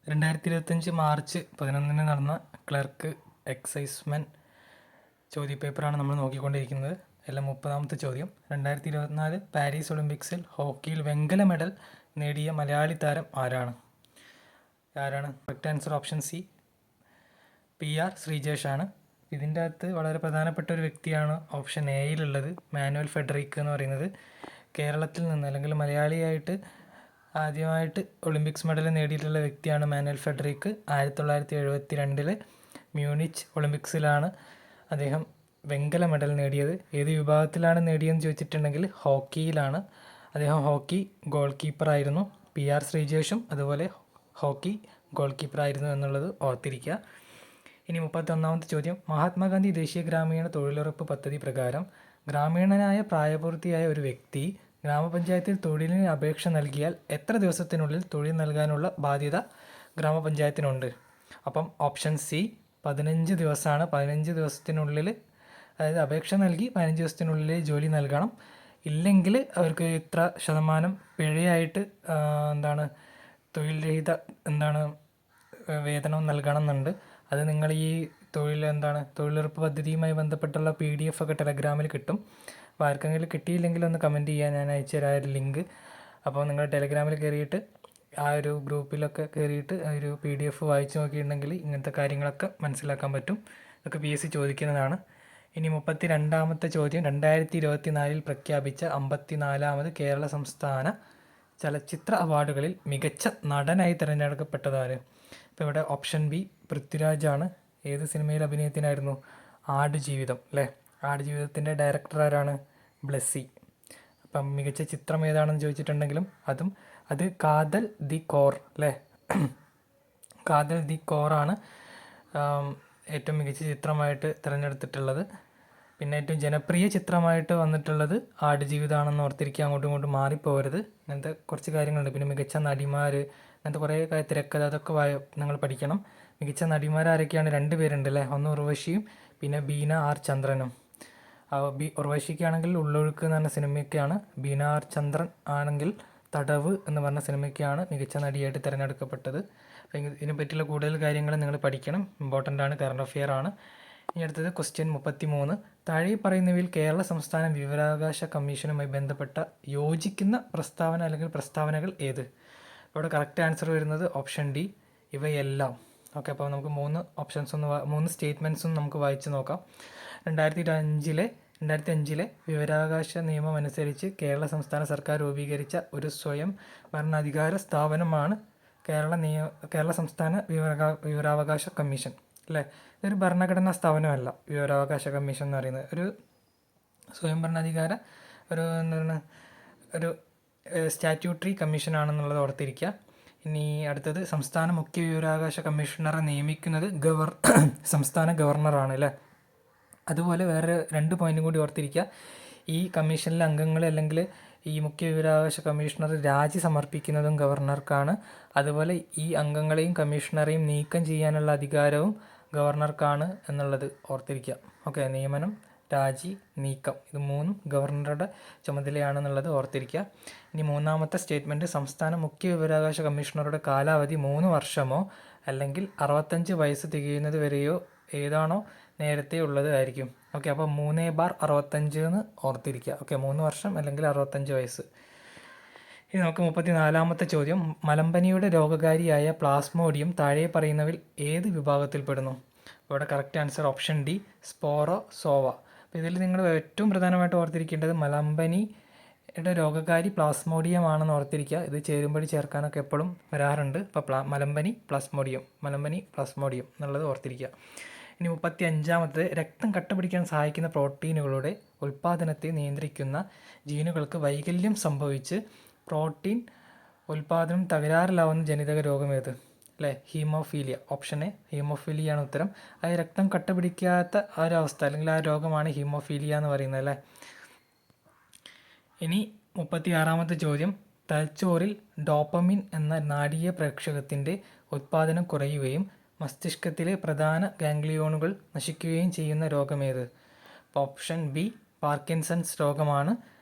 2025 March 11 നടന്ന clerk എക്സൈസ്മെൻ ചോദ്യപേപ്പറാണ് നമ്മൾ നോക്കിക്കൊണ്ടിരിക്കുന്നത്. എല്ലാം 30ാമത്തെ ചോദ്യം. 2024 പാരീസ് ഒളിമ്പിക്സിൽ ഹോക്കിയിൽ വെങ്കല മെഡൽ നേടിയ മലയാളി താരം ആരാണ്? Correct answer option C, PR ശ്രീജേഷാണ്. ഇതിൻ്റെ അകത്ത് വളരെ പ്രധാനപ്പെട്ട ഒരു വ്യക്തിയാണ് ഓപ്ഷൻ എയിലുള്ളത്, മാനുവൽ ഫെഡറിക് എന്ന് പറയുന്നത്. കേരളത്തിൽ നിന്ന് അല്ലെങ്കിൽ മലയാളിയായിട്ട് ആദ്യമായിട്ട് ഒളിമ്പിക്സ് മെഡൽ നേടിയിട്ടുള്ള വ്യക്തിയാണ് മാനുവൽ ഫെഡറിക്. 1972 മ്യൂണിച്ച് ഒളിമ്പിക്സിലാണ് അദ്ദേഹം വെങ്കല മെഡൽ നേടിയത്. ഏത് വിഭാഗത്തിലാണ് നേടിയതെന്ന് ചോദിച്ചിട്ടുണ്ടെങ്കിൽ ഹോക്കിയിലാണ്. അദ്ദേഹം ഹോക്കി ഗോൾ കീപ്പറായിരുന്നു. PR ശ്രീജേഷും അതുപോലെ ഹോക്കി ഗോൾ കീപ്പറായിരുന്നു എന്നുള്ളത് ഓർത്തിരിക്കുക. ഇനി 31ാമത്തെ ചോദ്യം. മഹാത്മാഗാന്ധി ദേശീയ ഗ്രാമീണ തൊഴിലുറപ്പ് പദ്ധതി പ്രകാരം ഗ്രാമീണനായ പ്രായപൂർത്തിയായ ഒരു വ്യക്തി ഗ്രാമപഞ്ചായത്തിൽ തൊഴിലിന് അപേക്ഷ നൽകിയാൽ എത്ര ദിവസത്തിനുള്ളിൽ തൊഴിൽ നൽകാനുള്ള ബാധ്യത ഗ്രാമപഞ്ചായത്തിനുണ്ട്? അപ്പം ഓപ്ഷൻ സി 15 ദിവസമാണ്. 15 ദിവസത്തിനുള്ളിൽ, അതായത് അപേക്ഷ നൽകി 15 ദിവസത്തിനുള്ളിൽ ജോലി നൽകണം. ഇല്ലെങ്കിൽ അവർക്ക് ഇത്ര ശതമാനം പിഴയായിട്ട് തൊഴിൽ രഹിത വേതനം നൽകണം എന്നുണ്ട്. അത് നിങ്ങൾ ഈ തൊഴിലുറപ്പ് പദ്ധതിയുമായി ബന്ധപ്പെട്ടുള്ള PDF ഒക്കെ ടെലഗ്രാമിൽ കിട്ടും. അപ്പോൾ ആർക്കെങ്കിലും കിട്ടിയില്ലെങ്കിൽ ഒന്ന് കമൻറ്റ് ചെയ്യാൻ, ഞാൻ അയച്ചു തരാം ഒരു ലിങ്ക്. അപ്പോൾ നിങ്ങൾ ടെലഗ്രാമിൽ കയറിയിട്ട് ആ ഒരു ഗ്രൂപ്പിലൊക്കെ കയറിയിട്ട് ആ ഒരു PDF വായിച്ച് നോക്കിയിട്ടുണ്ടെങ്കിൽ ഇങ്ങനത്തെ കാര്യങ്ങളൊക്കെ മനസ്സിലാക്കാൻ പറ്റും. ഇതൊക്കെ PSC ചോദിക്കുന്നതാണ്. ഇനി 32ാമത്തെ ചോദ്യം. 2024 പ്രഖ്യാപിച്ച 54ാമത് കേരള സംസ്ഥാന ചലച്ചിത്ര അവാർഡുകളിൽ മികച്ച നടനായി തിരഞ്ഞെടുക്കപ്പെട്ടതാര്? ഇപ്പോൾ ഇവിടെ ഓപ്ഷൻ ബി പൃഥ്വിരാജാണ്. ഏത് സിനിമയിൽ അഭിനയത്തിനായിരുന്നു? ആടുജീവിതം അല്ലേ. ആടുജീവിതത്തിൻ്റെ ഡയറക്ടർ ആരാണ്? ബ്ലെസ്സി. അപ്പം മികച്ച ചിത്രം ഏതാണെന്ന് ചോദിച്ചിട്ടുണ്ടെങ്കിലും അത് കാതൽ ദി കോർ അല്ലേ. കാതൽ ദി കോറാണ് ഏറ്റവും മികച്ച ചിത്രമായിട്ട് തിരഞ്ഞെടുത്തിട്ടുള്ളത്. പിന്നെ ഏറ്റവും ജനപ്രിയ ചിത്രമായിട്ട് വന്നിട്ടുള്ളത് ആടുജീവിതമാണെന്ന് ഓർത്തിരിക്കുക. അങ്ങോട്ടും ഇങ്ങോട്ടും മാറിപ്പോകരുത്. അങ്ങനത്തെ കുറച്ച് കാര്യങ്ങളുണ്ട്. പിന്നെ മികച്ച നടിമാർ, അങ്ങനത്തെ കുറേ തിരക്കഥ, അതൊക്കെ നിങ്ങൾ പഠിക്കണം. മികച്ച നടിമാരാരൊക്കെയാണ്? 2 പേരുണ്ട് അല്ലേ. ഒന്ന് ഉർവശിയും പിന്നെ ബീന R ചന്ദ്രനും. ഉർവശിക്കാണെങ്കിൽ ഉള്ളൊഴുക്ക് എന്ന് പറഞ്ഞ സിനിമയ്ക്കാണ്. ബീന R ചന്ദ്രൻ ആണെങ്കിൽ തടവ് എന്ന് പറഞ്ഞ സിനിമയ്ക്കാണ് മികച്ച നടിയായിട്ട് തിരഞ്ഞെടുക്കപ്പെട്ടത്. ഇതിനെ പറ്റിയുള്ള കൂടുതൽ കാര്യങ്ങൾ നിങ്ങൾ പഠിക്കണം. ഇമ്പോർട്ടൻ്റ് ആണ്, കറണ്ട് അഫെയർ ആണ്. ഇനി അടുത്തത് ക്വസ്റ്റ്യൻ 33. താഴെ പറയുന്നവയിൽ കേരള സംസ്ഥാന വിവരാവകാശ കമ്മീഷനുമായി ബന്ധപ്പെട്ട യോജിക്കുന്ന പ്രസ്താവന അല്ലെങ്കിൽ പ്രസ്താവനകൾ ഏത്? ഇവിടെ കറക്റ്റ് ആൻസർ വരുന്നത് ഓപ്ഷൻ ഡി, ഇവയെല്ലാം. ഓക്കെ, അപ്പോൾ നമുക്ക് 3 സ്റ്റേറ്റ്മെൻറ്റ്സും നമുക്ക് വായിച്ച് നോക്കാം. 2005 വിവരാവകാശ നിയമം അനുസരിച്ച് കേരള സംസ്ഥാന സർക്കാർ രൂപീകരിച്ച ഒരു സ്വയം ഭരണാധികാര സ്ഥാപനമാണ് കേരള സംസ്ഥാന വിവരാവകാശ കമ്മീഷൻ അല്ലേ. ഇതൊരു ഭരണഘടനാ സ്ഥാപനമല്ല. വിവരാവകാശ കമ്മീഷൻ എന്ന് പറയുന്നത് ഒരു സ്വയം ഭരണാധികാര ഒരു സ്റ്റാറ്റ്യൂട്ടറി കമ്മീഷനാണെന്നുള്ളത് ഓർത്തിരിക്കുക. ഇനി അടുത്തത്, സംസ്ഥാന മുഖ്യ വിവരാവകാശ കമ്മീഷണറെ നിയമിക്കുന്നത് സംസ്ഥാന ഗവർണറാണ് അല്ലേ. അതുപോലെ വേറെ 2 പോയിൻറ്റും കൂടി ഓർത്തിരിക്കുക. ഈ കമ്മീഷനിലെ അംഗങ്ങൾ അല്ലെങ്കിൽ ഈ മുഖ്യ വിവരാവകാശ കമ്മീഷണർ രാജി സമർപ്പിക്കുന്നതും ഗവർണർക്കാണ്. അതുപോലെ ഈ അംഗങ്ങളെയും കമ്മീഷണറെയും നീക്കം ചെയ്യാനുള്ള അധികാരവും ഗവർണർക്കാണ് എന്നുള്ളത് ഓർത്തിരിക്കുക. ഓക്കെ, നിയമനം, രാജി, നീക്കം, ഇത് 3 ഗവർണറുടെ ചുമതലയാണെന്നുള്ളത് ഓർത്തിരിക്കുക. ഇനി 3ാമത്തെ സ്റ്റേറ്റ്മെൻറ്റ്. സംസ്ഥാന മുഖ്യ വിവരാവകാശ കമ്മീഷണറുടെ കാലാവധി 3 വർഷമോ അല്ലെങ്കിൽ 65 വയസ്സ് തികയുന്നത് വരെയോ ഏതാണോ നേരത്തെ ഉള്ളത് ആയിരിക്കും. ഓക്കെ, അപ്പോൾ 3/65 എന്ന് ഓർത്തിരിക്കുക. ഓക്കെ, 3 വർഷം അല്ലെങ്കിൽ 65 വയസ്സ്. ഇനി നമുക്ക് 34ാമത്തെ ചോദ്യം. മലമ്പനിയുടെ രോഗകാരിയായ പ്ലാസ്മോഡിയം താഴെ പറയുന്നവയിൽ ഏത് വിഭാഗത്തിൽപ്പെടുന്നു? ഇവിടെ കറക്റ്റ് ആൻസർ ഓപ്ഷൻ ഡി, സ്പോറോസോവ. അപ്പോൾ ഇതിൽ നിങ്ങൾ ഏറ്റവും പ്രധാനമായിട്ട് ഓർത്തിരിക്കേണ്ടത് മലമ്പനിയുടെ രോഗകാരി പ്ലാസ്മോഡിയം ആണെന്ന് ഓർത്തിരിക്കുക. ഇത് ചേരുമ്പടി ചേർക്കാനൊക്കെ എപ്പോഴും വരാറുണ്ട്. അപ്പോൾ മലമ്പനി പ്ലാസ്മോഡിയം എന്നുള്ളത് ഓർത്തിരിക്കുക. ഇനി 35ാമത്. രക്തം കട്ട പിടിക്കാൻ സഹായിക്കുന്ന പ്രോട്ടീനുകളുടെ ഉൽപ്പാദനത്തെ നിയന്ത്രിക്കുന്ന ജീനുകൾക്ക് വൈകല്യം സംഭവിച്ച് പ്രോട്ടീൻ ഉൽപ്പാദനം തകരാറിലാവുന്ന ജനിതക രോഗം ഏത്? അല്ലേ, ഹീമോഫീലിയ. ഓപ്ഷൻ എ ഹീമോഫീലിയാണ് ഉത്തരം. അത് രക്തം കട്ട പിടിക്കാത്ത ആ ഒരു അവസ്ഥ അല്ലെങ്കിൽ ആ രോഗമാണ് ഹീമോഫീലിയ എന്ന് പറയുന്നത് അല്ലേ. ഇനി 36ാമത്തെ ചോദ്യം. തലച്ചോറിൽ ഡോപ്പമിൻ എന്ന നാഡീയ പ്രേക്ഷകത്തിൻ്റെ ഉൽപ്പാദനം കുറയുകയും മസ്തിഷ്കത്തിലെ പ്രധാന ഗാംഗ്ലിയോണുകൾ നശിക്കുകയും ചെയ്യുന്ന രോഗമേത്? ഓപ്ഷൻ ബി പാർക്കിൻസൺസ് രോഗമാണ്.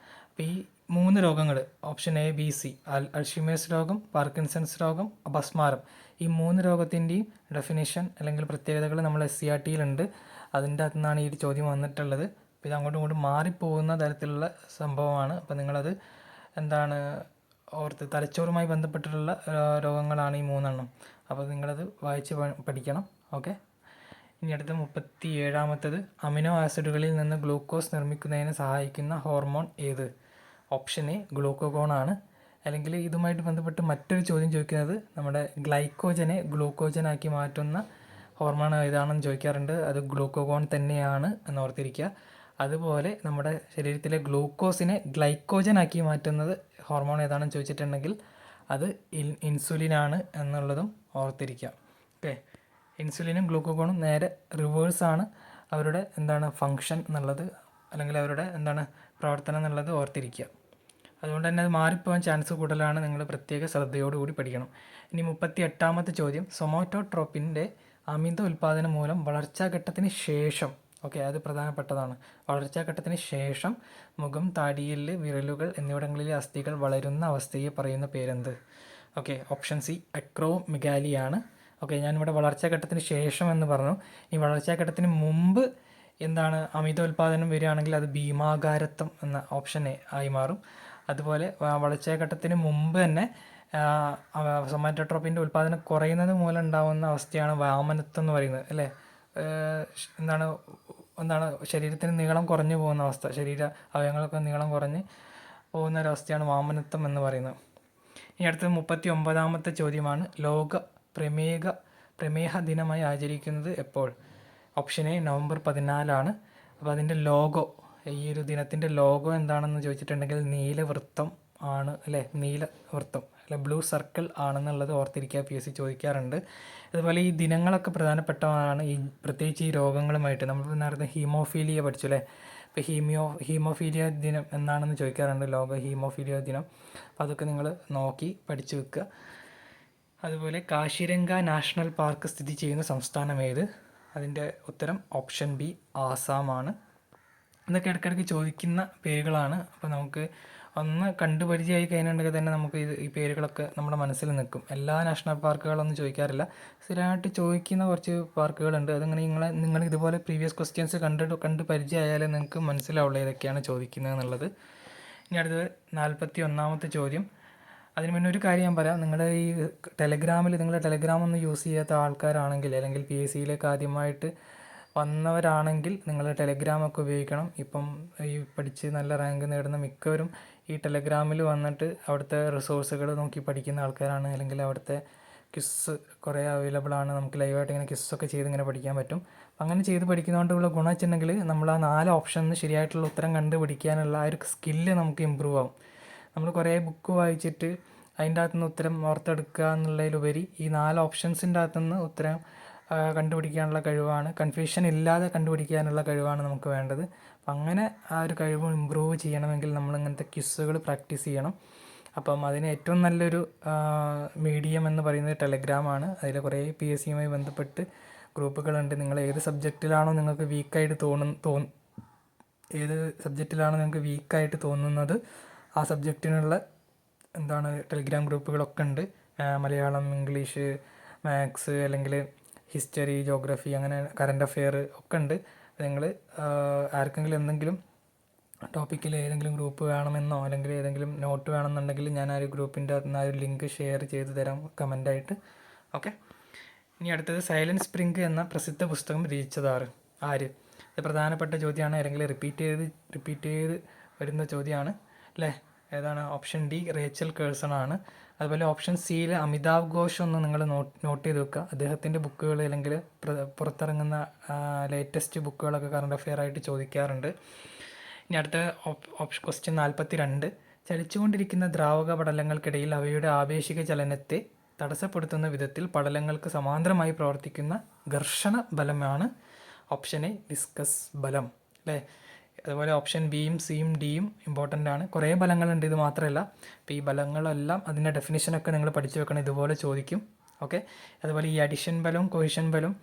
അപ്പോൾ ഈ 3 രോഗങ്ങൾ option A B C Alzheimer's രോഗം, പാർക്കിൻസൺസ് രോഗം, അപസ്മാരം, ഈ 3 രോഗത്തിൻ്റെയും ഡെഫിനിഷൻ അല്ലെങ്കിൽ പ്രത്യേകതകൾ നമ്മൾ SCERT യിലുണ്ട്. അതിൻ്റെ അകത്തു നിന്നാണ് ഈ ചോദ്യം വന്നിട്ടുള്ളത്. അപ്പോൾ ഇത് അങ്ങോട്ടും ഇങ്ങോട്ടും മാറിപ്പോകുന്ന തരത്തിലുള്ള സംഭവമാണ്. അപ്പോൾ നിങ്ങളത് എന്താണ് ഓർത്ത് തലച്ചോറുമായി ബന്ധപ്പെട്ടിട്ടുള്ള രോഗങ്ങളാണ് ഈ 3 അപ്പോൾ നിങ്ങളത് വായിച്ച് പഠിക്കണം. ഓക്കെ. ഇനി അടുത്ത 37ാമത്തേത് അമിനോ ആസിഡുകളിൽ നിന്ന് ഗ്ലൂക്കോസ് നിർമ്മിക്കുന്നതിന് സഹായിക്കുന്ന ഹോർമോൺ ഏത്? ഓപ്ഷൻ എ ഗ്ലൂക്കോഗോൺ ആണ്. അല്ലെങ്കിൽ ഇതുമായിട്ട് ബന്ധപ്പെട്ട് മറ്റൊരു ചോദ്യം ചോദിക്കുന്നത് നമ്മുടെ ഗ്ലൈക്കോജനെ ഗ്ലൂക്കോജനാക്കി മാറ്റുന്ന ഹോർമോൺ ഏതാണെന്ന് ചോദിക്കാറുണ്ട്. അത് ഗ്ലൂക്കോഗോൺ തന്നെയാണ് എന്ന് ഓർത്തിരിക്കുക. അതുപോലെ നമ്മുടെ ശരീരത്തിലെ ഗ്ലൂക്കോസിനെ ഗ്ലൈക്കോജനാക്കി മാറ്റുന്നത് ഹോർമോൺ ഏതാണെന്ന് ചോദിച്ചിട്ടുണ്ടെങ്കിൽ അത് ഇൻസുലിനാണ് എന്നുള്ളതും ഓർത്തിരിക്കുക. ഓക്കെ. ഇൻസുലിനും ഗ്ലൂക്കോഗോണും നേരെ റിവേഴ്സാണ് അവരുടെ ഫങ്ഷൻ എന്നുള്ളത്, അല്ലെങ്കിൽ അവരുടെ പ്രവർത്തനം എന്നുള്ളത് ഓർത്തിരിക്കുക. അതുകൊണ്ട് തന്നെ അത് മാറിപ്പോകാൻ ചാൻസ് കൂടുതലാണ്. നിങ്ങൾ പ്രത്യേക ശ്രദ്ധയോടുകൂടി പഠിക്കണം. ഇനി 38ാമത്തെ ചോദ്യം സൊമാറ്റോട്രോപ്പിൻ്റെ അമിത ഉൽപ്പാദനം മൂലം വളർച്ചാഘട്ടത്തിന് ശേഷം, ഓക്കെ, അത് പ്രധാനപ്പെട്ടതാണ്, വളർച്ചാഘട്ടത്തിന് ശേഷം മുഖം, താടിയെല്ല്, വിരലുകൾ എന്നിവിടങ്ങളിലെ അസ്ഥികൾ വളരുന്ന അവസ്ഥയെ പറയുന്ന പേരെന്ത്? ഓക്കെ. ഓപ്ഷൻ സി അക്രോമെഗാലിയാണ്. ഓക്കെ. ഞാനിവിടെ വളർച്ചാഘട്ടത്തിന് ശേഷം എന്ന് പറഞ്ഞു. ഈ വളർച്ചാഘട്ടത്തിന് മുമ്പ് അമിതോൽപാദനം വരികയാണെങ്കിൽ അത് ഭീമാകാരത്വം എന്ന ഓപ്ഷൻ എ ആയി മാറും. അതുപോലെ വളർച്ചാഘട്ടത്തിന് മുമ്പ് തന്നെ സൊമാറ്റോട്രോപ്പിൻ്റെ ഉൽപ്പാദനം കുറയുന്നത് മൂലം ഉണ്ടാകുന്ന അവസ്ഥയാണ് വാമനത്വം എന്ന് പറയുന്നത്, അല്ലേ? ശരീരത്തിന് നീളം കുറഞ്ഞു പോകുന്ന അവസ്ഥ, ശരീര അവയവങ്ങളൊക്കെ നീളം കുറഞ്ഞ് പോകുന്ന ഒരവസ്ഥയാണ് വാമനത്വം എന്ന് പറയുന്നത്. ഇനി അടുത്തത് 39ാമത്തെ ചോദ്യമാണ് ലോക പ്രമേഹ ദിനമായി ആചരിക്കുന്നത് എപ്പോൾ? ഓപ്ഷൻ എ നവംബർ 14 അപ്പോൾ അതിൻ്റെ ലോഗോ, ഈ ഒരു ദിനത്തിൻ്റെ ലോഗോ എന്താണെന്ന് ചോദിച്ചിട്ടുണ്ടെങ്കിൽ നീലവൃത്തം ആണ്, അല്ലേ? നീലവൃത്തം അല്ലെ, ബ്ലൂ സർക്കിൾ ആണെന്നുള്ളത് ഓർത്തിരിക്കുക. PSC ചോദിക്കാറുണ്ട്. അതുപോലെ ഈ ദിനങ്ങളൊക്കെ പ്രധാനപ്പെട്ടതാണ്, ഈ പ്രത്യേകിച്ച് ഈ രോഗങ്ങളുമായിട്ട്. നമ്മൾ നേരത്തെ ഹീമോഫീലിയ പഠിച്ചു, അല്ലേ? ഇപ്പോൾ ഹീമോഫീലിയ ദിനം എന്നാണെന്ന് ചോദിക്കാറുണ്ട്, ലോക ഹീമോഫീലിയ ദിനം. അപ്പോൾ അതൊക്കെ നിങ്ങൾ നോക്കി പഠിച്ചു വെക്കുക. അതുപോലെ കാശിരംഗ നാഷണൽ പാർക്ക് സ്ഥിതി ചെയ്യുന്ന സംസ്ഥാനം ഏത്? അതിൻ്റെ ഉത്തരം ഓപ്ഷൻ ബി ആസാമാണ്. ഇതൊക്കെ ഇടയ്ക്കിടയ്ക്ക് ചോദിക്കുന്ന പേരുകളാണ്. അപ്പോൾ നമുക്ക് ഒന്ന് കണ്ടുപരിചയമായി കഴിഞ്ഞിട്ടുണ്ടെങ്കിൽ തന്നെ നമുക്ക് ഈ പേരുകളൊക്കെ നമ്മുടെ മനസ്സിൽ നിൽക്കും. എല്ലാ നാഷണൽ പാർക്കുകളൊന്നും ചോദിക്കാറില്ല, സ്ഥിരമായിട്ട് ചോദിക്കുന്ന കുറച്ച് പാർക്കുകളുണ്ട്. അതങ്ങനെ നിങ്ങൾ ഇതുപോലെ പ്രീവിയസ് ക്വസ്റ്റ്യൻസ് കണ്ട് പരിചയമായാലേ നിങ്ങൾക്ക് മനസ്സിലാവുള്ളൂ ഏതൊക്കെയാണ് ചോദിക്കുന്നത് എന്നുള്ളത്. ഇനി അടുത്തത് 41ാമത്തെ ചോദ്യം. അതിന് മുന്നേ ഒരു കാര്യം ഞാൻ പറയാം. നിങ്ങളുടെ ഈ ടെലഗ്രാം ഒന്നും യൂസ് ചെയ്യാത്ത ആൾക്കാരാണെങ്കിൽ, അല്ലെങ്കിൽ PSC യിലേക്ക് ആദ്യമായിട്ട് വന്നവരാണെങ്കിൽ നിങ്ങൾ ടെലഗ്രാമൊക്കെ ഉപയോഗിക്കണം. ഇപ്പം ഈ പഠിച്ച് നല്ല റാങ്ക് നേടുന്ന മിക്കവരും ഈ ടെലഗ്രാമിൽ വന്നിട്ട് അവിടുത്തെ റിസോഴ്സുകൾ നോക്കി പഠിക്കുന്ന ആൾക്കാരാണ്. അല്ലെങ്കിൽ അവിടുത്തെ ക്വിസ് കുറേ അവൈലബിൾ ആണ്, നമുക്ക് ലൈവായിട്ട് ഇങ്ങനെ ക്വിസ്സൊക്കെ ചെയ്ത് ഇങ്ങനെ പഠിക്കാൻ പറ്റും. അങ്ങനെ ചെയ്ത് പഠിക്കുന്നതുകൊണ്ടുള്ള ഗുണം വെച്ചിട്ടുണ്ടെങ്കിൽ നമ്മൾ ആ 4 ഓപ്ഷനിൽ ശരിയായിട്ടുള്ള ഉത്തരം കണ്ട് പഠിക്കാനുള്ള ആ ഒരു സ്കില്ല് നമുക്ക് ഇമ്പ്രൂവ് ആവും. നമ്മൾ കുറേ ബുക്ക് വായിച്ചിട്ട് അതിൻ്റെ അകത്തുനിന്ന് ഉത്തരം ഓർത്തെടുക്കുക എന്നുള്ളതിലുപരി ഈ 4 ഓപ്ഷൻസിൻ്റെ അകത്തുനിന്ന് ഉത്തരം കണ്ടുപിടിക്കാനുള്ള കഴിവാണ്, കൺഫ്യൂഷൻ ഇല്ലാതെ കണ്ടുപിടിക്കാനുള്ള കഴിവാണ് നമുക്ക് വേണ്ടത്. അപ്പം അങ്ങനെ ആ ഒരു കഴിവ് ഇമ്പ്രൂവ് ചെയ്യണമെങ്കിൽ നമ്മൾ ഇങ്ങനത്തെ ക്വിസുകൾ പ്രാക്ടീസ് ചെയ്യണം. അപ്പം അതിന് ഏറ്റവും നല്ലൊരു മീഡിയം എന്ന് പറയുന്നത് ടെലഗ്രാമാണ്. അതിൽ കുറേ PSC യുമായി ബന്ധപ്പെട്ട് ഗ്രൂപ്പുകളുണ്ട്. നിങ്ങൾ ഏത് സബ്ജക്റ്റിലാണോ നിങ്ങൾക്ക് വീക്കായിട്ട് തോന്നുന്നത് ആ സബ്ജക്റ്റിനുള്ള ടെലിഗ്രാം ഗ്രൂപ്പുകളൊക്കെ ഉണ്ട്. മലയാളം, ഇംഗ്ലീഷ്, മാത്സ്, അല്ലെങ്കിൽ ഹിസ്റ്ററി, ജോഗ്രഫി, അങ്ങനെ കറണ്ട് അഫെയർ ഒക്കെ ഉണ്ട്. നിങ്ങൾ ആർക്കെങ്കിലും എന്തെങ്കിലും ടോപ്പിക്കിൽ ഏതെങ്കിലും ഗ്രൂപ്പ് വേണമെന്നോ അല്ലെങ്കിൽ ഏതെങ്കിലും നോട്ട് വേണമെന്നുണ്ടെങ്കിൽ ഞാൻ ആ ഒരു ഗ്രൂപ്പിൻ്റെ അകത്തുനിന്ന് ആ ഒരു ലിങ്ക് ഷെയർ ചെയ്ത് തരാം കമൻ്റായിട്ട്. ഓക്കെ. ഇനി അടുത്തത് സൈലന്റ് സ്പ്രിംഗ് എന്ന പ്രസിദ്ധ പുസ്തകം രചിച്ചത് ആര്? ഇത് പ്രധാനപ്പെട്ട ചോദ്യമാണ്, അല്ലെങ്കിൽ റിപ്പീറ്റ് ചെയ്ത് വരുന്ന ചോദ്യമാണ്, അല്ലേ? ഏതാണ്? ഓപ്ഷൻ ഡി റേച്ചൽ കേഴ്സൺ ആണ്. അതുപോലെ ഓപ്ഷൻ സിയിൽ അമിതാവ് ഘോഷ് ഒന്ന് നിങ്ങൾ നോട്ട് ചെയ്ത് വെക്കുക. അദ്ദേഹത്തിൻ്റെ ബുക്കുകൾ അല്ലെങ്കിൽ പുറത്തിറങ്ങുന്ന ലേറ്റസ്റ്റ് ബുക്കുകളൊക്കെ കറണ്ട് അഫെയർ ആയിട്ട് ചോദിക്കാറുണ്ട്. ഇനി അടുത്ത ക്വസ്റ്റ്യൻ 42. ചലിച്ചുകൊണ്ടിരിക്കുന്ന ദ്രാവക പടലങ്ങൾക്കിടയിൽ അവയുടെ ആപേക്ഷിക ചലനത്തെ തടസ്സപ്പെടുത്തുന്ന വിധത്തിൽ പടലങ്ങൾക്ക് സമാന്തരമായി പ്രവർത്തിക്കുന്ന ഘർഷണ ബലമാണ് ഓപ്ഷൻ എ വിസ്കസ് ബലം, അല്ലേ? അതുപോലെ ഓപ്ഷൻ ബിയും സിയും ഡിയും ഇമ്പോർട്ടൻ്റ് ആണ്. കുറേ ബലങ്ങളുണ്ട്, ഇത് മാത്രമല്ല. അപ്പോൾ ഈ ബലങ്ങളെല്ലാം അതിൻ്റെ ഡെഫിനിഷനൊക്കെ നിങ്ങൾ പഠിച്ചു വെക്കണം, ഇതുപോലെ ചോദിക്കും. ഓക്കെ. അതുപോലെ ഈ അഡിഷൻ ബലവും കൊഹിഷൻ ബലവും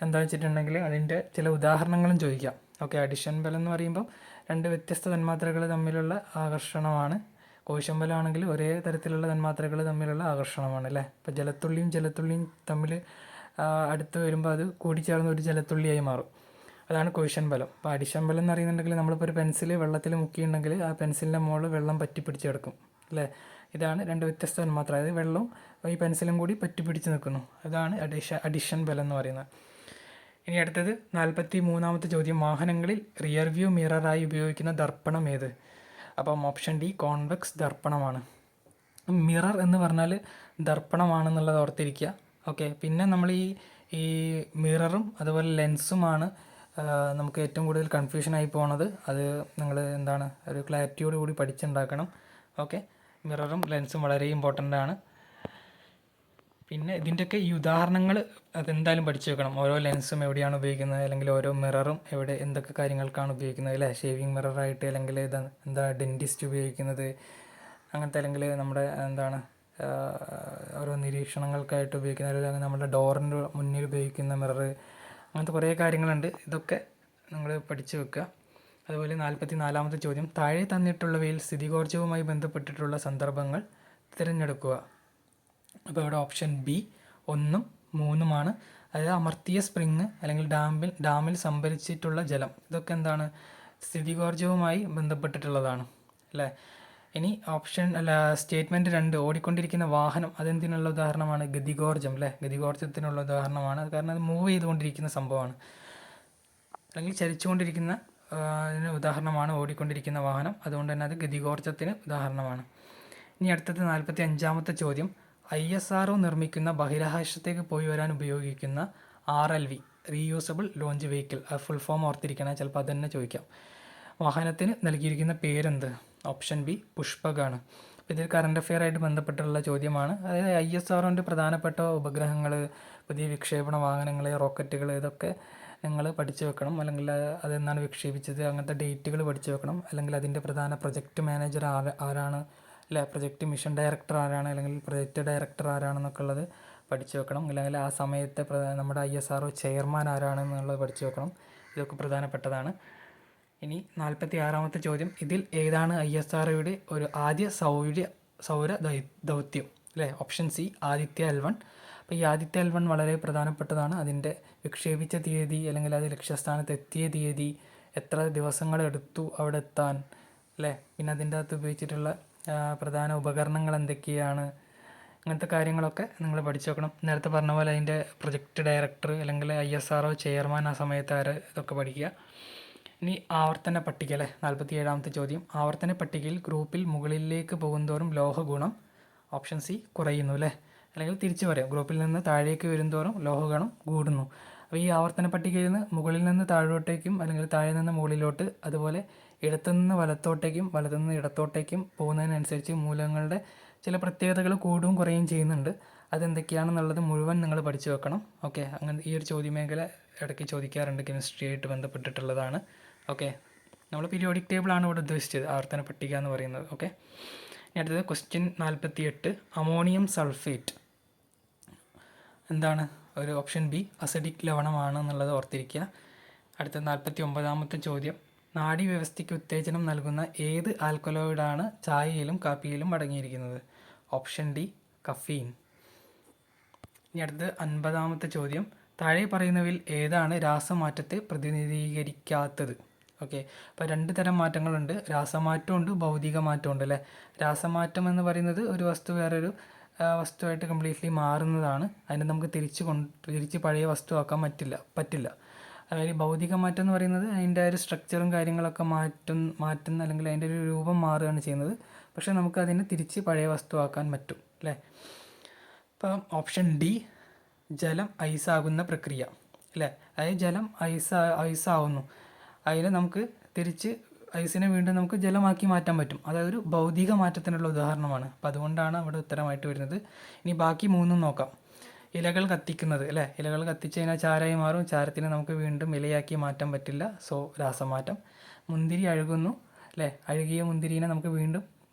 എന്താ വെച്ചിട്ടുണ്ടെങ്കിൽ അതിൻ്റെ ചില ഉദാഹരണങ്ങളും ചോദിക്കാം. ഓക്കെ. അഡിഷൻ ബലം എന്ന് പറയുമ്പോൾ 2 വ്യത്യസ്ത തന്മാത്രകൾ തമ്മിലുള്ള ആകർഷണമാണ്. കോശമ്പലമാണെങ്കിൽ ഒരേ തരത്തിലുള്ള തന്മാത്രകൾ തമ്മിലുള്ള ആകർഷണമാണ് അല്ലേ. ഇപ്പോൾ ജലത്തുള്ളിയും തമ്മിൽ അടുത്ത് വരുമ്പോൾ അത് കൂടിച്ചേർന്ന് ഒരു ജലത്തുള്ളിയായി മാറും. അതാണ് കോഷ്യൻ ബലം. അപ്പോൾ അഡിഷൻ ബലം എന്ന് പറയുന്നുണ്ടെങ്കിൽ നമ്മളിപ്പോൾ ഒരു പെൻസിൽ വെള്ളത്തിൽ മുക്കിയിട്ടുണ്ടെങ്കിൽ ആ പെൻസിലിൻ്റെ മുകളിൽ വെള്ളം പറ്റി പിടിച്ച് കിടക്കും അല്ലേ. ഇതാണ് രണ്ട് വ്യത്യസ്ത തന്മാത്ര, അതായത് വെള്ളവും ഈ പെൻസിലും കൂടി പറ്റി പിടിച്ച് നിൽക്കുന്നു. അതാണ് അഡിഷൻ ബലം എന്ന് പറയുന്നത്. ഇനി അടുത്തത് 43ാമത്തെ ചോദ്യം, വാഹനങ്ങളിൽ റിയർ വ്യൂ മിററായി ഉപയോഗിക്കുന്ന ദർപ്പണം ഏത്? അപ്പം ഓപ്ഷൻ ഡി കോൺവെക്സ് ദർപ്പണമാണ്. മിറർ എന്ന് പറഞ്ഞാൽ ദർപ്പണമാണെന്നുള്ളത് ഓർത്തിരിക്കുക. ഓക്കെ, പിന്നെ നമ്മൾ ഈ മിററും അതുപോലെ ലെൻസുമാണ് നമുക്ക് ഏറ്റവും കൂടുതൽ കൺഫ്യൂഷനായി പോകുന്നത്. അത് നിങ്ങൾ ഒരു ക്ലാരിറ്റിയോട് കൂടി പഠിച്ചുണ്ടാക്കണം. ഓക്കെ, മിററും ലെൻസും വളരെ ഇമ്പോർട്ടൻ്റ് ആണ്. പിന്നെ ഇതിൻ്റെയൊക്കെ ഈ ഉദാഹരണങ്ങൾ അതെന്തായാലും പഠിച്ചു വെക്കണം. ഓരോ ലെൻസും എവിടെയാണ് ഉപയോഗിക്കുന്നത്, അല്ലെങ്കിൽ ഓരോ മിററും എന്തൊക്കെ കാര്യങ്ങൾക്കാണ് ഉപയോഗിക്കുന്നത് അല്ലേ. ഷേവിങ് മിററായിട്ട്, അല്ലെങ്കിൽ ഡെൻറ്റിസ്റ്റ് ഉപയോഗിക്കുന്നത് അങ്ങനത്തെ, അല്ലെങ്കിൽ നമ്മുടെ ഓരോ നിരീക്ഷണങ്ങൾക്കായിട്ട് ഉപയോഗിക്കുന്ന, അല്ലെങ്കിൽ നമ്മുടെ ഡോറിൻ്റെ മുന്നിൽ ഉപയോഗിക്കുന്ന മിറർ, അങ്ങനത്തെ കുറേ കാര്യങ്ങളുണ്ട്. ഇതൊക്കെ നിങ്ങൾ പഠിച്ചു വെക്കുക. അതുപോലെ 44ാമത്തെ ചോദ്യം, താഴെ തന്നിട്ടുള്ളവയിൽ സ്ഥിതികോർജ്ജവുമായി ബന്ധപ്പെട്ടിട്ടുള്ള സന്ദർഭങ്ങൾ തിരഞ്ഞെടുക്കുക. അപ്പോൾ ഇവിടെ ഓപ്ഷൻ ബി 1ഉം 3ഉമാണ്. അതായത് അമർത്തിയ സ്പ്രിങ് അല്ലെങ്കിൽ ഡാമിൽ സംഭരിച്ചിട്ടുള്ള ജലം, ഇതൊക്കെ സ്ഥിതികോർജ്ജവുമായി ബന്ധപ്പെട്ടിട്ടുള്ളതാണ് അല്ലേ. ഇനി സ്റ്റേറ്റ്മെൻറ്റ് 2, ഓടിക്കൊണ്ടിരിക്കുന്ന വാഹനം, അതെന്തിനുള്ള ഉദാഹരണമാണ്? ഗതികോർജ്ജം അല്ലേ, ഗതികോർജ്ജത്തിനുള്ള ഉദാഹരണമാണ്. അത് കാരണം അത് മൂവ് ചെയ്തുകൊണ്ടിരിക്കുന്ന സംഭവമാണ്, അല്ലെങ്കിൽ ചലിച്ചുകൊണ്ടിരിക്കുന്ന അതിന് ഉദാഹരണമാണ് ഓടിക്കൊണ്ടിരിക്കുന്ന വാഹനം. അതുകൊണ്ട് തന്നെ അത് ഗതികോർജ്ജത്തിന് ഉദാഹരണമാണ്. ഇനി അടുത്തത് 45ാമത്തെ ചോദ്യം, ISRO നിർമ്മിക്കുന്ന ബഹിരാകാശത്തേക്ക് പോയി വരാൻ ഉപയോഗിക്കുന്ന RLV റീയൂസബിൾ ലോഞ്ച് വെഹിക്കിൾ, ആ ഫുൾ ഫോം ഓർത്തിരിക്കണം, ചിലപ്പോൾ അത് തന്നെ ചോദിക്കാം. വാഹനത്തിന് നൽകിയിരിക്കുന്ന പേരെന്ത്? ഓപ്ഷൻ ബി പുഷ്പകാണ്. ഇതിൽ കറണ്ട് അഫെയർ ആയിട്ട് ബന്ധപ്പെട്ടുള്ള ചോദ്യമാണ്. അതായത് ISROൻ്റെ പ്രധാനപ്പെട്ട ഉപഗ്രഹങ്ങൾ, പുതിയ വിക്ഷേപണ വാഹനങ്ങൾ, റോക്കറ്റുകൾ, ഇതൊക്കെ നിങ്ങൾ പഠിച്ചു വെക്കണം. അല്ലെങ്കിൽ അതെന്നാണ് വിക്ഷേപിച്ചത്, അങ്ങനത്തെ ഡേറ്റുകൾ പഠിച്ചു വെക്കണം. അല്ലെങ്കിൽ അതിൻ്റെ പ്രധാന പ്രൊജക്റ്റ് മാനേജർ ആരാണ് അല്ലെ, പ്രൊജക്റ്റ് മിഷൻ ഡയറക്ടർ ആരാണ്, അല്ലെങ്കിൽ പ്രൊജക്റ്റ് ഡയറക്ടർ ആരാണെന്നൊക്കെ ഉള്ളത് പഠിച്ചു വെക്കണം. അല്ലെങ്കിൽ ആ സമയത്തെ നമ്മുടെ ISRO ചെയർമാൻ ആരാണെന്നുള്ളത് പഠിച്ചു വെക്കണം. ഇതൊക്കെ പ്രധാനപ്പെട്ടതാണ്. ഇനി 46ാമത്തെ ചോദ്യം, ഇതിൽ ഏതാണ് ISROയുടെ ഒരു ആദ്യ സൗര ദൗത്യം അല്ലേ? Option C Aditya L1. അപ്പോൾ ഈ ആദിത്യ L1 വളരെ പ്രധാനപ്പെട്ടതാണ്. അതിൻ്റെ വിക്ഷേപിച്ച തീയതി, അല്ലെങ്കിൽ അത് ലക്ഷ്യസ്ഥാനത്ത് എത്തിയ തീയതി, എത്ര ദിവസങ്ങൾ എടുത്തു അവിടെ എത്താൻ അല്ലേ, പിന്നെ അതിൻ്റെ അകത്ത് ഉപയോഗിച്ചിട്ടുള്ള പ്രധാന ഉപകരണങ്ങൾ എന്തൊക്കെയാണ്, അങ്ങനത്തെ കാര്യങ്ങളൊക്കെ നിങ്ങൾ പഠിച്ചു വെക്കണം. നേരത്തെ പറഞ്ഞ പോലെ അതിൻ്റെ പ്രൊജക്റ്റ് ഡയറക്ടർ അല്ലെങ്കിൽ ISRO ചെയർമാൻ ആ സമയത്ത് ആര്, ഇതൊക്കെ പഠിക്കുക. ഇനി ആവർത്തന പട്ടിക അല്ലേ, 47ാമത്തെ ചോദ്യം, ആവർത്തന പട്ടികയിൽ ഗ്രൂപ്പിൽ മുകളിലേക്ക് പോകുന്തോറും ലോഹ ഗുണം, ഓപ്ഷൻ സി കുറയുന്നു അല്ലേ, അല്ലെങ്കിൽ തിരിച്ചു പറയാം, ഗ്രൂപ്പിൽ നിന്ന് താഴേക്ക് വരുന്തോറും ലോഹഗുണം കൂടുന്നു. അപ്പോൾ ഈ ആവർത്തന പട്ടികയിൽ നിന്ന് മുകളിൽ നിന്ന് താഴോട്ടേക്കും, അല്ലെങ്കിൽ താഴെ നിന്ന് മുകളിലോട്ട്, അതുപോലെ ഇടത്തുനിന്ന് വലത്തോട്ടേക്കും വലത്തുനിന്ന് ഇടത്തോട്ടേക്കും പോകുന്നതിനനുസരിച്ച് മൂലകങ്ങളുടെ ചില പ്രത്യേകതകൾ കൂടുകയും കുറയുകയും ചെയ്യുന്നുണ്ട്. അതെന്തൊക്കെയാണെന്നുള്ളത് മുഴുവൻ നിങ്ങൾ പഠിച്ചു വെക്കണം. ഓക്കെ, അങ്ങനെ ഈ ഒരു ചോദ്യമേഖല ഇടയ്ക്ക് ചോദിക്കാറുണ്ട്, കെമിസ്ട്രി ആയിട്ട് ബന്ധപ്പെട്ടിട്ടുള്ളതാണ്. ഓക്കെ, നമ്മൾ പീരിയോഡിക് ടേബിളാണ് ഇവിടെ ഉദ്ദേശിച്ചത്, ആവർത്തന പട്ടിക എന്ന് പറയുന്നത്. ഓക്കെ, ഇനി അടുത്തത് ക്വസ്റ്റ്യൻ 48, അമോണിയം സൾഫേറ്റ് എന്താണ്? ഒരു ഓപ്ഷൻ ബി അസിഡിക് ലവണമാണ് എന്നുള്ളത് ഓർത്തിരിക്കുക. അടുത്ത 49ാമത്തെ ചോദ്യം, നാഡീവ്യവസ്ഥയ്ക്ക് ഉത്തേജനം നൽകുന്ന ഏത് ആൽക്കലോയിഡാണ് ചായയിലും കാപ്പിയിലും അടങ്ങിയിരിക്കുന്നത്? Option D caffeine. ഇനി അടുത്ത് 50ാമത്തെ ചോദ്യം, താഴെ പറയുന്നവയിൽ ഏതാണ് രാസമാറ്റത്തെ പ്രതിനിധീകരിക്കാത്തത്? ഓക്കെ, അപ്പോൾ 2 തരം മാറ്റങ്ങളുണ്ട്, രാസമാറ്റമുണ്ട്, ഭൗതിക മാറ്റമുണ്ട് അല്ലേ. രാസമാറ്റം എന്ന് പറയുന്നത് ഒരു വസ്തു വേറൊരു വസ്തുവായിട്ട് കംപ്ലീറ്റ്ലി മാറുന്നതാണ്. അതിനെ നമുക്ക് തിരിച്ച് പഴയ വസ്തുവാക്കാൻ പറ്റില്ല. അതായത് ഭൗതിക മാറ്റം എന്ന് പറയുന്നത് അതിൻ്റെ ഒരു സ്ട്രക്ചറും കാര്യങ്ങളൊക്കെ മാറ്റുന്ന അല്ലെങ്കിൽ അതിൻ്റെ ഒരു രൂപം മാറുകയാണ് ചെയ്യുന്നത്. പക്ഷേ നമുക്ക് അതിനെ തിരിച്ച് പഴയ വസ്തുവാക്കാൻ പറ്റും അല്ലേ. ഇപ്പം ഓപ്ഷൻ ഡി ജലം ഐസാകുന്ന പ്രക്രിയ അല്ലേ. അതായത് ജലം ഐസാവുന്നു, അതിനെ നമുക്ക് തിരിച്ച് ഐസിനെ വീണ്ടും നമുക്ക് ജലമാക്കി മാറ്റാൻ പറ്റും. അതായത് ഒരു ഭൗതിക മാറ്റത്തിനുള്ള ഉദാഹരണമാണ്. അപ്പോൾ അതുകൊണ്ടാണ് അവിടെ ഉത്തരമായിട്ട് വരുന്നത്. ഇനി ബാക്കി 3 നോക്കാം. ഇലകൾ കത്തിക്കുന്നത് അല്ലേ, ഇലകൾ കത്തിച്ച് കഴിഞ്ഞാൽ ചാരമായി മാറും, ചാരത്തിനെ നമുക്ക് വീണ്ടും ഇലയാക്കി മാറ്റാൻ പറ്റില്ല, സോ രാസമാറ്റം. മുന്തിരി അഴുകുന്നു അല്ലേ, അഴുകിയ മുന്തിരിനെ നമുക്ക് വീണ്ടും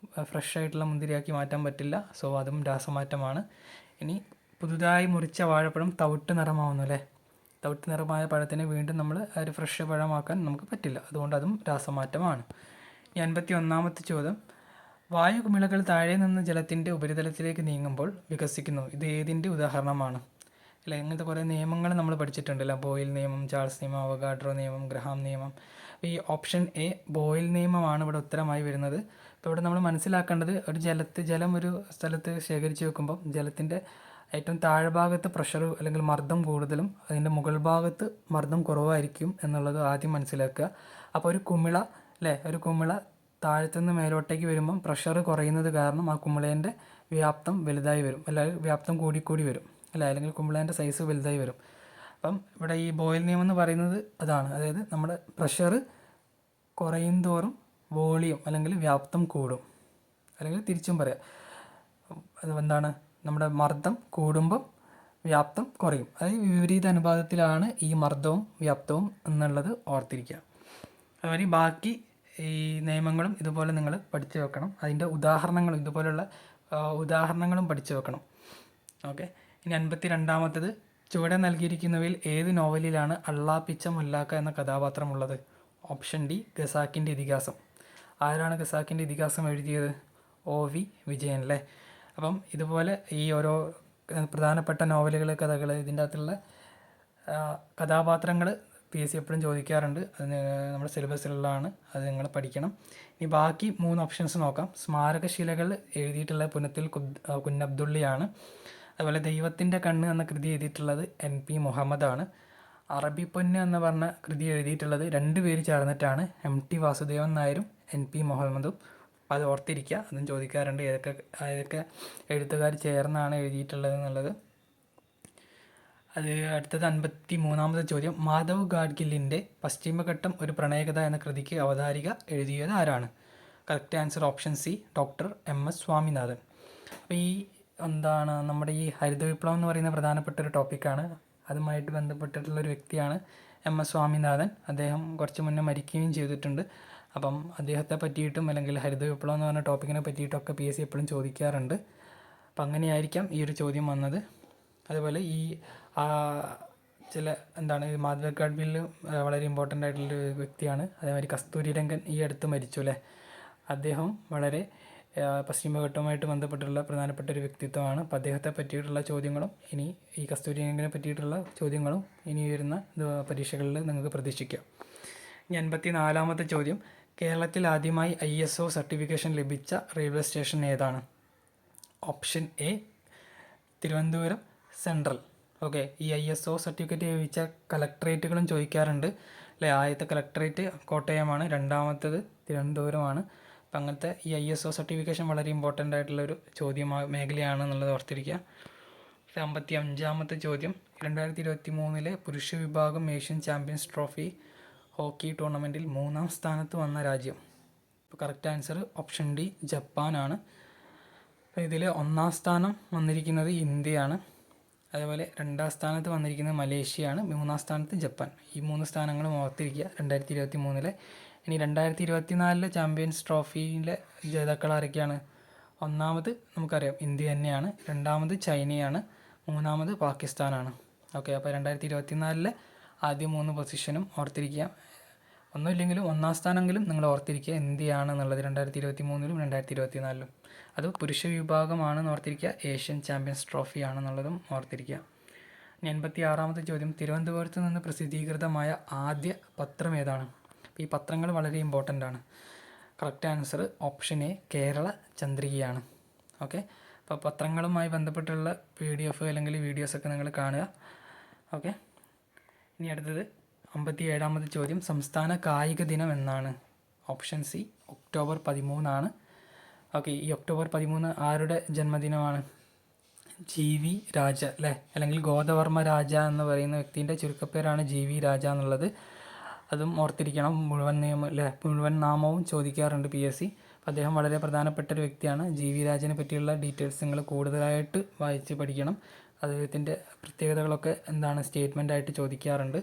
ഫ്രഷ് ആയിട്ടുള്ള മുന്തിരിയാക്കി മാറ്റാൻ പറ്റില്ല, സോ അതും രാസമാറ്റമാണ്. ഇനി പുതുതായി മുറിച്ച വാഴപ്പഴം തവിട്ട് നിറമാവുന്നു അല്ലേ, തവിട്ട് നിറമായ പഴത്തിനെ വീണ്ടും നമ്മൾ ഒരു ഫ്രഷ് പഴമാക്കാൻ നമുക്ക് പറ്റില്ല, അതുകൊണ്ട് അതും രാസമാറ്റമാണ്. ഇനി 51ാമത്തെ ചോദ്യം, വായു കുമിളകൾ താഴെ നിന്ന് ജലത്തിൻ്റെ ഉപരിതലത്തിലേക്ക് നീങ്ങുമ്പോൾ വികസിക്കുന്നു. ഇത് ഏതിൻ്റെ ഉദാഹരണമാണ്? അല്ല, ഇങ്ങനത്തെ കുറേ നിയമങ്ങൾ നമ്മൾ പഠിച്ചിട്ടുണ്ടല്ലോ. ബോയിൽ നിയമം, ചാൾസ് നിയമം, അവഗാഡ്രോ നിയമം, ഗ്രഹാം നിയമം. ഈ ഓപ്ഷൻ എ ബോയിൽ നിയമമാണ് ഇവിടെ ഉത്തരമായി വരുന്നത്. അപ്പോൾ ഇവിടെ നമ്മൾ മനസ്സിലാക്കേണ്ടത്, ഒരു ജലം ഒരു സ്ഥലത്ത് ശേഖരിച്ച് വെക്കുമ്പോൾ ജലത്തിൻ്റെ ഏറ്റവും താഴ്ഭാഗത്ത് പ്രഷർ അല്ലെങ്കിൽ മർദ്ദം കൂടുതലും അതിൻ്റെ മുകൾ ഭാഗത്ത് മർദ്ദം കുറവായിരിക്കും എന്നുള്ളത് ആദ്യം മനസ്സിലാക്കുക. അപ്പോൾ ഒരു കുമിള ഒരു കുമിള താഴത്തുനിന്ന് മേലോട്ടേക്ക് വരുമ്പം പ്രഷർ കുറയുന്നത് കാരണം ആ കുമിളേൻ്റെ വ്യാപ്തം വലുതായി വരും, അല്ലെങ്കിൽ വ്യാപ്തം കൂടിക്കൂടി വരും, അല്ലെങ്കിൽ കുമിളേൻ്റെ സൈസ് വലുതായി വരും. അപ്പം ഇവിടെ ഈ ബോയിൽ നിയമം എന്ന് പറയുന്നത് അതാണ്. അതായത് നമ്മുടെ പ്രഷർ കുറയും തോറും വോളിയം അല്ലെങ്കിൽ വ്യാപ്തം കൂടും, അല്ലെങ്കിൽ തിരിച്ചും പറയാം. അത് എന്താണ്, നമ്മുടെ മർദ്ദം കൂടുമ്പം വ്യാപ്തം കുറയും. അതായത് വിപരീത അനുപാതത്തിലാണ് ഈ മർദ്ദവും വ്യാപ്തവും എന്നുള്ളത് ഓർത്തിരിക്കുക. അതുപോലെ ബാക്കി ഈ നിയമങ്ങളും ഇതുപോലെ നിങ്ങൾ പഠിച്ചു വെക്കണം. അതിൻ്റെ ഉദാഹരണങ്ങളും ഇതുപോലുള്ള ഉദാഹരണങ്ങളും പഠിച്ചു വെക്കണം. ഓക്കെ. ഇനി 52ാമത്തേത്, ചുവടെ നൽകിയിരിക്കുന്നവയിൽ ഏത് നോവലിലാണ് അള്ളാപ്പിച്ച മുല്ലാക്ക എന്ന കഥാപാത്രമുള്ളത്? ഓപ്ഷൻ ഡി ഖസാക്കിൻ്റെ ഇതിഹാസം. ആരാണ് ഖസാക്കിൻ്റെ ഇതിഹാസം എഴുതിയത്? OV വിജയൻ അല്ലേ. അപ്പം ഇതുപോലെ ഈ ഓരോ പ്രധാനപ്പെട്ട നോവലുകൾ, കഥകൾ, ഇതിൻ്റെ അകത്തുള്ള കഥാപാത്രങ്ങൾ PSC എപ്പോഴും ചോദിക്കാറുണ്ട്. അത് നമ്മുടെ സിലബസിലുള്ളതാണ്, അത് നിങ്ങൾ പഠിക്കണം. ഇനി ബാക്കി 3 ഓപ്ഷൻസ് നോക്കാം. സ്മാരകശിലകൾ എഴുതിയിട്ടുള്ള പുനത്തിൽ കുഞ്ഞബ്ദുള്ളിയാണ്. അതുപോലെ ദൈവത്തിൻ്റെ കണ്ണ് എന്ന കൃതി എഴുതിയിട്ടുള്ളത് NP മുഹമ്മദാണ്. അറബി പൊന്ന് എന്ന് പറഞ്ഞ കൃതി എഴുതിയിട്ടുള്ളത് 2 പേര് ചേർന്നിട്ടാണ്, MT വാസുദേവൻ നായരും NP മുഹമ്മദും. അത് ഓർത്തിരിക്കുക, അതും ചോദിക്കാറുണ്ട്, ഏതൊക്കെ എഴുത്തുകാർ ചേർന്നാണ് എഴുതിയിട്ടുള്ളത് എന്നുള്ളത്. അത് അടുത്തത് 53ാമത്തെ ചോദ്യം, മാധവ് ഗാഡ്ഗില്ലിൻ്റെ പശ്ചിമഘട്ടം ഒരു പ്രണയകഥ എന്ന കൃതിക്ക് അവതാരിക എഴുതിയത് ആരാണ്? Correct answer option C doctor MS Swaminathan. അപ്പോൾ ഈ നമ്മുടെ ഈ ഹരിത വിപ്ലവം എന്ന് പറയുന്ന പ്രധാനപ്പെട്ട ഒരു ടോപ്പിക്കാണ്. അതുമായിട്ട് ബന്ധപ്പെട്ടിട്ടുള്ളൊരു വ്യക്തിയാണ് MS സ്വാമിനാഥൻ. അദ്ദേഹം കുറച്ച് മുന്നേ മരിക്കുകയും ചെയ്തിട്ടുണ്ട്. അപ്പം അദ്ദേഹത്തെ പറ്റിയിട്ടും അല്ലെങ്കിൽ ഹരിത വിപ്ലവം എന്ന് പറഞ്ഞ ടോപ്പിക്കിനെ പറ്റിയിട്ടൊക്കെ PSC എപ്പോഴും ചോദിക്കാറുണ്ട്. അപ്പം അങ്ങനെയായിരിക്കാം ഈ ഒരു ചോദ്യം വന്നത്. അതുപോലെ ഈ മാധവ് ഗാഡ്ഗിൽ വളരെ ഇമ്പോർട്ടൻ്റ് ആയിട്ടുള്ളൊരു വ്യക്തിയാണ്. അതേമാതിരി കസ്തൂരിരംഗൻ ഈ അടുത്ത് മരിച്ചു അല്ലേ. അദ്ദേഹം വളരെ പശ്ചിമഘട്ടവുമായിട്ട് ബന്ധപ്പെട്ടുള്ള പ്രധാനപ്പെട്ട ഒരു വ്യക്തിത്വമാണ്. അപ്പോൾ അദ്ദേഹത്തെ പറ്റിയിട്ടുള്ള ചോദ്യങ്ങളും ഇനി ഈ കസ്തൂരിരംഗനെ പറ്റിയിട്ടുള്ള ചോദ്യങ്ങളും ഇനി വരുന്ന പരീക്ഷകളിൽ നിങ്ങൾക്ക് പ്രതീക്ഷിക്കാം. ഇനി 54ാമത്തെ ചോദ്യം, കേരളത്തിൽ ആദ്യമായി ISO സർട്ടിഫിക്കേഷൻ ലഭിച്ച റെയിൽവേ സ്റ്റേഷൻ ഏതാണ്? Option A Thiruvananthapuram central. Okay. ഈ ISO സർട്ടിഫിക്കറ്റ് ലഭിച്ച കളക്ട്രേറ്റുകളും ചോദിക്കാറുണ്ട് അല്ലേ. ആദ്യത്തെ കളക്ട്രേറ്റ് കോട്ടയമാണ്, രണ്ടാമത്തേത് തിരുവനന്തപുരമാണ്. അപ്പം അങ്ങനത്തെ ഈ ISO സർട്ടിഫിക്കേഷൻ വളരെ ഇമ്പോർട്ടൻ്റ് ആയിട്ടുള്ളൊരു മേഖലയാണെന്നുള്ളത് ഓർത്തിരിക്കുക. 55ാമത്തെ ചോദ്യം, 2023 പുരുഷ വിഭാഗം ഏഷ്യൻ ചാമ്പ്യൻസ് ട്രോഫി ഹോക്കി ടൂർണമെൻറ്റിൽ 3ാം സ്ഥാനത്ത് വന്ന രാജ്യം? അപ്പോൾ കറക്റ്റ് ആൻസർ ഓപ്ഷൻ ഡി ജപ്പാനാണ്. അപ്പോൾ ഇതിൽ 1ാം സ്ഥാനം വന്നിരിക്കുന്നത് ഇന്ത്യയാണ്. അതേപോലെ 2ാം സ്ഥാനത്ത് വന്നിരിക്കുന്നത് മലേഷ്യയാണ്. 3ാം സ്ഥാനത്ത് ജപ്പാൻ. ഈ 3 സ്ഥാനങ്ങളും ഓർത്തിരിക്കുക 2023. ഇനി 2024 ചാമ്പ്യൻസ് ട്രോഫിയിലെ ജേതാക്കൾ ആരൊക്കെയാണ്? 1ാമത് നമുക്കറിയാം ഇന്ത്യ തന്നെയാണ്, 2ാമത് ചൈനയാണ്, 3ാമത് പാകിസ്ഥാനാണ്. ഓക്കെ. അപ്പോൾ 2024 ആദ്യ 3 പൊസിഷനും ഓർത്തിരിക്കുക. ഒന്നുമില്ലെങ്കിലും 1ാം സ്ഥാനമെങ്കിലും നിങ്ങൾ ഓർത്തിരിക്കുക ഇന്ത്യയാണെന്നുള്ളത് 2023 2024. അത് പുരുഷ വിഭാഗമാണെന്ന് ഓർത്തിരിക്കുക. ഏഷ്യൻ ചാമ്പ്യൻസ് ട്രോഫി ആണെന്നുള്ളതും ഓർത്തിരിക്കുക. ഇനി 86ാമത്തെ ചോദ്യം, തിരുവനന്തപുരത്ത് നിന്ന് പ്രസിദ്ധീകൃതമായ ആദ്യ പത്രം ഏതാണ്? ഈ പത്രങ്ങൾ വളരെ ഇമ്പോർട്ടൻ്റ് ആണ്. Correct answer option A Kerala ചന്ദ്രികയാണ്. ഓക്കെ. അപ്പോൾ പത്രങ്ങളുമായി ബന്ധപ്പെട്ടുള്ള PDF അല്ലെങ്കിൽ വീഡിയോസൊക്കെ നിങ്ങൾ കാണുക. ഓക്കെ. ഇനി അടുത്തത് 57ാമത്തെ ചോദ്യം, സംസ്ഥാന കായിക ദിനം എന്നാണ്? Option C October 13 okay. ഈ ഒക്ടോബർ 13 ആരുടെ ജന്മദിനമാണ്? GV രാജ അല്ലേ, അല്ലെങ്കിൽ ഗോദവർമ്മ രാജ എന്ന് പറയുന്ന വ്യക്തിൻ്റെ ചുരുക്കപ്പേരാണ് GV രാജ എന്നുള്ളത്. അതും ഓർത്തിരിക്കണം. മുഴുവൻ നാമവും ചോദിക്കാറുണ്ട് PSC. അപ്പോൾ അദ്ദേഹം വളരെ പ്രധാനപ്പെട്ട ഒരു വ്യക്തിയാണ്. GV രാജനെ പറ്റിയുള്ള ഡീറ്റെയിൽസ് നിങ്ങൾ കൂടുതലായിട്ട് വായിച്ച് പഠിക്കണം. അദ്ദേഹത്തിൻ്റെ പ്രത്യേകതകളൊക്കെ സ്റ്റേറ്റ്മെൻ്റ് ആയിട്ട് ചോദിക്കാറുണ്ട്.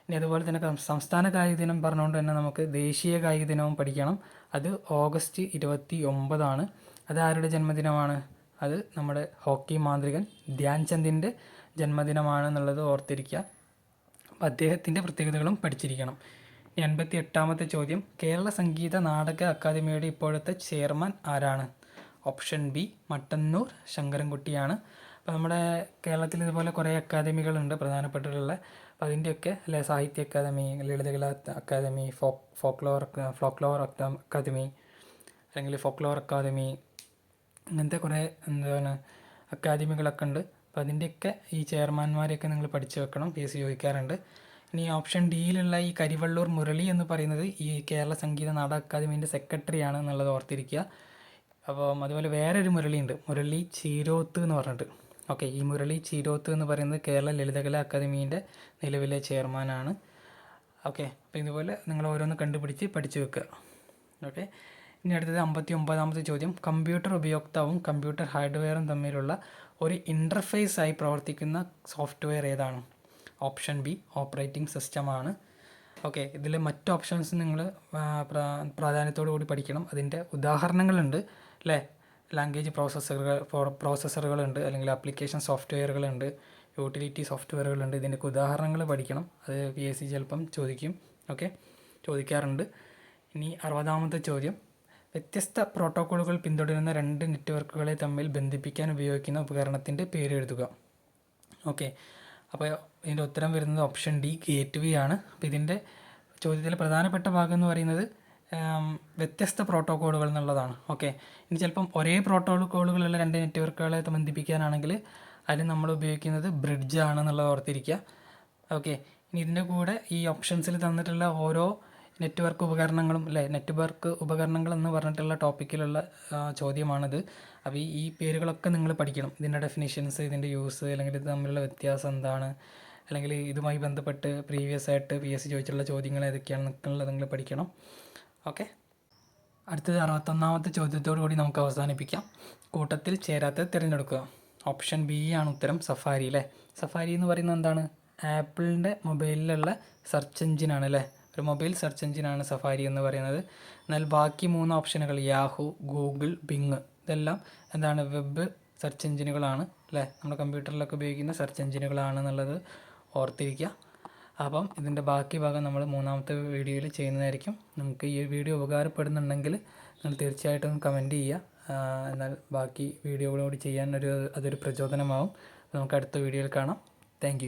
ഇനി അതുപോലെ തന്നെ സംസ്ഥാന കായിക ദിനം പറഞ്ഞുകൊണ്ട് തന്നെ നമുക്ക് ദേശീയ കായിക ദിനവും പഠിക്കണം. അത് ഓഗസ്റ്റ് 29 അത് ആരുടെ ജന്മദിനമാണ്? അത് നമ്മുടെ ഹോക്കി മാന്ത്രികൻ ധ്യാൻ ചന്ദിൻ്റെ ജന്മദിനമാണെന്നുള്ളത് ഓർത്തിരിക്കുക. അപ്പോൾ അദ്ദേഹത്തിൻ്റെ പ്രത്യേകതകളും പഠിച്ചിരിക്കണം. 88ാമത്തെ ചോദ്യം, കേരള സംഗീത നാടക അക്കാദമിയുടെ ഇപ്പോഴത്തെ ചെയർമാൻ ആരാണ്? ഓപ്ഷൻ ബി മട്ടന്നൂർ ശങ്കരൻകുട്ടിയാണ്. അപ്പോൾ നമ്മുടെ കേരളത്തിൽ ഇതുപോലെ കുറേ അക്കാദമികളുണ്ട് പ്രധാനപ്പെട്ടിട്ടുള്ള. അപ്പോൾ അതിൻ്റെയൊക്കെ അല്ലെ സാഹിത്യ അക്കാദമി, ലളിതകലാ അക്കാദമി, ഫോക്ലോർ അക്കാദമി, അല്ലെങ്കിൽ ഫോക്ലോർ അക്കാദമി, അങ്ങനത്തെ കുറേ എന്താണ് അക്കാദമികളൊക്കെ ഉണ്ട്. അപ്പോൾ അതിൻ്റെയൊക്കെ ഈ ചെയർമാന്മാരെയൊക്കെ നിങ്ങൾ പഠിച്ചു വെക്കണം, PSC ചോദിക്കാറുണ്ട്. ഇനി ഓപ്ഷൻ ഡിയിലുള്ള ഈ കരിവള്ളൂർ മുരളി എന്ന് പറയുന്നത് ഈ കേരള സംഗീത നാടക അക്കാദമീൻ്റെ സെക്രട്ടറിയാണ് എന്നുള്ളത് ഓർത്തിരിക്കുക. അപ്പം അതുപോലെ വേറൊരു മുരളിയുണ്ട്, മുരളി ചീരോത്ത് എന്ന് പറഞ്ഞിട്ട്. ഓക്കെ, ഈ മുരളി ചീരോത്ത് എന്ന് പറയുന്നത് കേരള ലളിതകലാ അക്കാദമീൻ്റെ നിലവിലെ ചെയർമാനാണ്. ഓക്കെ, അപ്പോൾ ഇതുപോലെ നിങ്ങൾ ഓരോന്ന് കണ്ടുപിടിച്ച് പഠിച്ചു വെക്കുക. ഓക്കെ, ഇനി അടുത്തത് 59ാമത്തെ ചോദ്യം, കമ്പ്യൂട്ടർ ഉപയോക്താവും കമ്പ്യൂട്ടർ ഹാർഡ്വെയറും തമ്മിലുള്ള ഒരു ഇൻ്റർഫേസായി പ്രവർത്തിക്കുന്ന സോഫ്റ്റ്വെയർ ഏതാണ്? ഓപ്ഷൻ ബി ഓപ്പറേറ്റിംഗ് സിസ്റ്റമാണ്. ഓക്കെ, ഇതിൽ മറ്റ് ഓപ്ഷൻസ് നിങ്ങൾ പ്രാധാന്യത്തോടു കൂടി പഠിക്കണം. അതിൻ്റെ ഉദാഹരണങ്ങളുണ്ട് അല്ലേ. ലാംഗ്വേജ് പ്രോസസ്സറുകളുണ്ട്, അല്ലെങ്കിൽ ആപ്ലിക്കേഷൻ സോഫ്റ്റ്വെയറുകളുണ്ട്, യൂട്ടിലിറ്റി സോഫ്റ്റ്വെയറുകളുണ്ട്. ഇതിൻ്റെയൊക്കെ ഉദാഹരണങ്ങൾ പഠിക്കണം. അത് PSC ചിലപ്പം ചോദിക്കും. ഓക്കെ, ചോദിക്കാറുണ്ട്. ഇനി 60ാമത്തെ ചോദ്യം, വ്യത്യസ്ത പ്രോട്ടോക്കോളുകൾ പിന്തുടരുന്ന 2 നെറ്റ്വർക്കുകളെ തമ്മിൽ ബന്ധിപ്പിക്കാൻ ഉപയോഗിക്കുന്ന ഉപകരണത്തിൻ്റെ പേര് എഴുതുക. ഓക്കെ, അപ്പോൾ ഇതിൻ്റെ ഉത്തരം വരുന്നത് ഓപ്ഷൻ ഡി ഗേറ്റ്വേ ആണ്. അപ്പോൾ ഇതിൻ്റെ ചോദ്യത്തിലെ പ്രധാനപ്പെട്ട ഭാഗം എന്ന് പറയുന്നത് വ്യത്യസ്ത പ്രോട്ടോക്കോളുകൾ എന്നുള്ളതാണ്. ഓക്കെ, ഇനി ചിലപ്പം ഒരേ പ്രോട്ടോക്കോളുകളുള്ള 2 നെറ്റ്വർക്കുകളെ ബന്ധിപ്പിക്കാനാണെങ്കിൽ അതിന് നമ്മൾ ഉപയോഗിക്കുന്നത് ബ്രിഡ്ജ് ആണെന്നുള്ളത് ഓർത്തിരിക്കുക. ഓക്കെ, ഇനി ഇതിൻ്റെ കൂടെ ഈ ഓപ്ഷൻസിൽ തന്നിട്ടുള്ള ഓരോ നെറ്റ്വർക്ക് ഉപകരണങ്ങളും അല്ലേ, നെറ്റ്വർക്ക് ഉപകരണങ്ങൾ എന്ന് പറഞ്ഞിട്ടുള്ള ടോപ്പിക്കിലുള്ള ചോദ്യമാണിത്. അപ്പോൾ ഈ പേരുകളൊക്കെ നിങ്ങൾ പഠിക്കണം. ഇതിൻ്റെ ഡെഫിനിഷൻസ്, ഇതിൻ്റെ യൂസ്, അല്ലെങ്കിൽ ഇത് തമ്മിലുള്ള വ്യത്യാസം എന്താണ്, അല്ലെങ്കിൽ ഇതുമായി ബന്ധപ്പെട്ട് പ്രീവിയസ് ആയിട്ട് PSC ചോദിച്ചിട്ടുള്ള ചോദ്യങ്ങൾ ഏതൊക്കെയാണെന്നൊക്കെയുള്ളത് നിങ്ങൾ പഠിക്കണം. ഓക്കെ, അടുത്തത് 61ാമത്തെ ചോദ്യത്തോടു കൂടി നമുക്ക് അവസാനിപ്പിക്കാം. കൂട്ടത്തിൽ ചേരാത്തത് തിരഞ്ഞെടുക്കുക. ഓപ്ഷൻ ബി ആണ് ഉത്തരം, സഫാരി അല്ലേ. സഫാരി എന്ന് പറയുന്നത് എന്താണ്? ആപ്പിളിൻ്റെ മൊബൈലിലുള്ള സെർച്ച് എഞ്ചിനാണ് അല്ലേ. ഒരു മൊബൈൽ സെർച്ച് എഞ്ചിനാണ് സഫാരി എന്ന് പറയുന്നത്. എന്നാൽ ബാക്കി 3 ഓപ്ഷനുകൾ യാഹൂ, ഗൂഗിൾ, ബിങ് ഇതെല്ലാം എന്താണ്? വെബ് സെർച്ച് എഞ്ചിനുകളാണ് അല്ലേ. നമ്മുടെ കമ്പ്യൂട്ടറിലൊക്കെ ഉപയോഗിക്കുന്ന സെർച്ച് എഞ്ചിനുകളാണെന്നുള്ളത് ഓർത്തിരിക്കുക. അപ്പം ഇതിൻ്റെ ബാക്കി ഭാഗം നമ്മൾ 3ാമത്തെ വീഡിയോയിൽ ചെയ്യുന്നതായിരിക്കും. നിങ്ങൾക്ക് ഈ വീഡിയോ ഉപകാരപ്പെടുന്നുണ്ടെങ്കിൽ നിങ്ങൾ തീർച്ചയായിട്ടും കമൻറ്റ് ചെയ്യുക. എന്നാൽ ബാക്കി വീഡിയോകളോട് ചെയ്യാൻ അതൊരു പ്രചോദനമാവും. നമുക്ക് അടുത്ത വീഡിയോയിൽ കാണാം. താങ്ക്